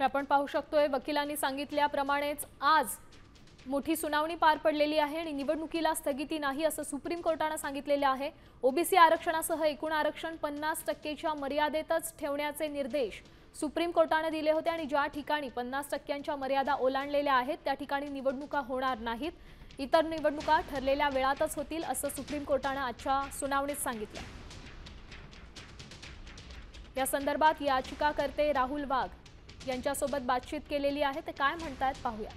तर आपण पाहू शकतोय वकिलांनी सांगितल्याप्रमाणेच आज मोठी सुनावणी पार पडलेली आहे आणि निवडणुकीला स्थगिती नाही असं सुप्रीम कोर्टाने सांगितलेले आहे। ओबीसी आरक्षणासह एकूण आरक्षण 50%च्या मर्यादेतच ठेवण्याचे निर्देश सुप्रीम कोर्टाने दिले होते आणि ज्या ठिकाणी 50%च्या मर्यादा ओलांडलेल्या आहेत त्या ठिकाणी निवडणुका होणार नाहीत। इतर निवडणुका ठरलेल्या वेळातच होतील असं सुप्रीम कोर्टाने आजच्या सुनावणीत सांगितलं। या संदर्भात याचिकाकर्ते राहुल वाघ यांच्यासोबत बातचीत केलेली आहे, ते काय म्हणतात पाहूया।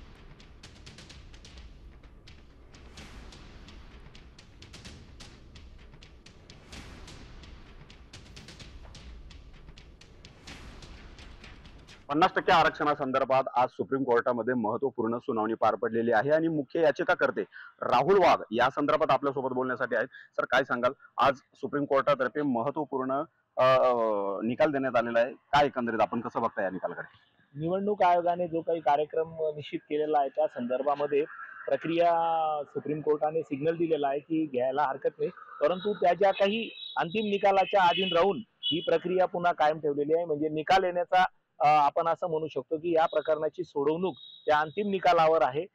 50% आरक्षणासंदर्भात आज सुप्रीम कोर्टामध्ये महत्त्वपूर्ण सुनावणी पार पडलेली आहे आणि मुख्य याचिकाकर्ते राहुल वाघ या संदर्भात आपल्यासोबत बोलण्यासाठी आहेत। सर, काय सांगाल, आज सुप्रीम कोर्टातर्फे महत्त्वपूर्ण निकाल देण्यात आलेला आहे, काय एकंदरीत आपण कसं बघता या निकालाकडे? निवडणूक आयोगाने जो काही कार्यक्रम निश्चित केलेला आहे त्या संदर्भामध्ये प्रक्रिया सुप्रीम कोर्टाने सिग्नल दिलेला आहे की घ्यायला हरकत नाही, परंतु त्याच्या काही अंतिम निकालाच्या अधीन राहून ही प्रक्रिया पुन्हा कायम ठेवलेली आहे। म्हणजे निकाल येण्याचा आपण असं म्हणू शकतो की या प्रकरणाची सोडवणूक त्या अंतिम निकालावर आहे।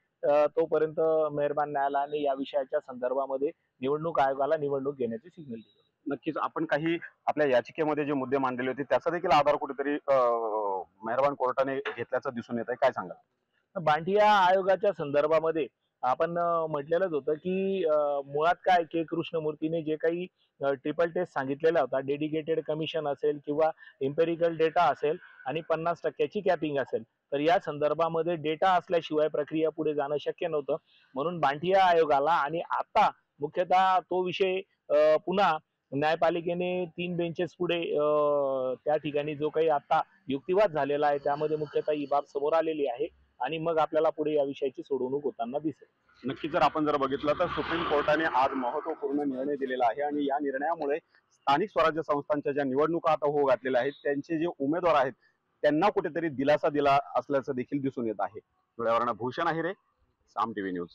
तोपर्यंत मेहरबान न्यायालयाने या विषयाच्या संदर्भामध्ये निवडणूक आयोगाला निवडणूक घेण्याचे सिग्नल दिले। नक्कीच आपण काही आपल्या याचिकेमध्ये जे मुद्दे मांडलेले होते त्याचा देखील आधार कुठेतरी मेहरबान कोर्टाने घेतल्याचं दिसून येत आहे, काय सांगाल? बांटिया आयोगाच्या संदर्भामध्ये आपण म्हटलेलंच होतं की मुळात काय के कृष्णमूर्तीने जे काही ट्रिपल टेस्ट सांगितलेला होता, डेडिकेटेड कमिशन असेल किंवा एम्पेरिकल डेटा असेल आणि 50%ची कॅपिंग असेल, तर या संदर्भामध्ये डेटा असल्याशिवाय प्रक्रिया पुढे जाणं शक्य नव्हतं। म्हणून बांटिया आयोगाला आणि आता मुख्यतः तो विषय पुन्हा न्यायपालिकेने 3 बेंचेस पुढे त्या ठिकाणी जो काही आता युक्तिवाद झालेला आहे त्यामध्ये मुख्यतः ही बाब समोर आलेली आहे आणि मग आपल्याला पुढे या विषयाची सोडवणूक होताना दिसेल। नक्कीच जर आपण बघितलं तर सुप्रीम कोर्टाने आज महत्त्वपूर्ण निर्णय दिलेला आहे आणि या निर्णयामुळे स्थानिक स्वराज्य संस्थांच्या ज्या निवडणुका आता होऊ घातलेल्या आहेत त्यांचे जे उमेदवार आहेत त्यांना कुठेतरी दिलासा दिला असल्याचं देखील दिसून येत आहे। डोळ्यावरनं भूषण आहे रे, साम टीव्ही न्यूज।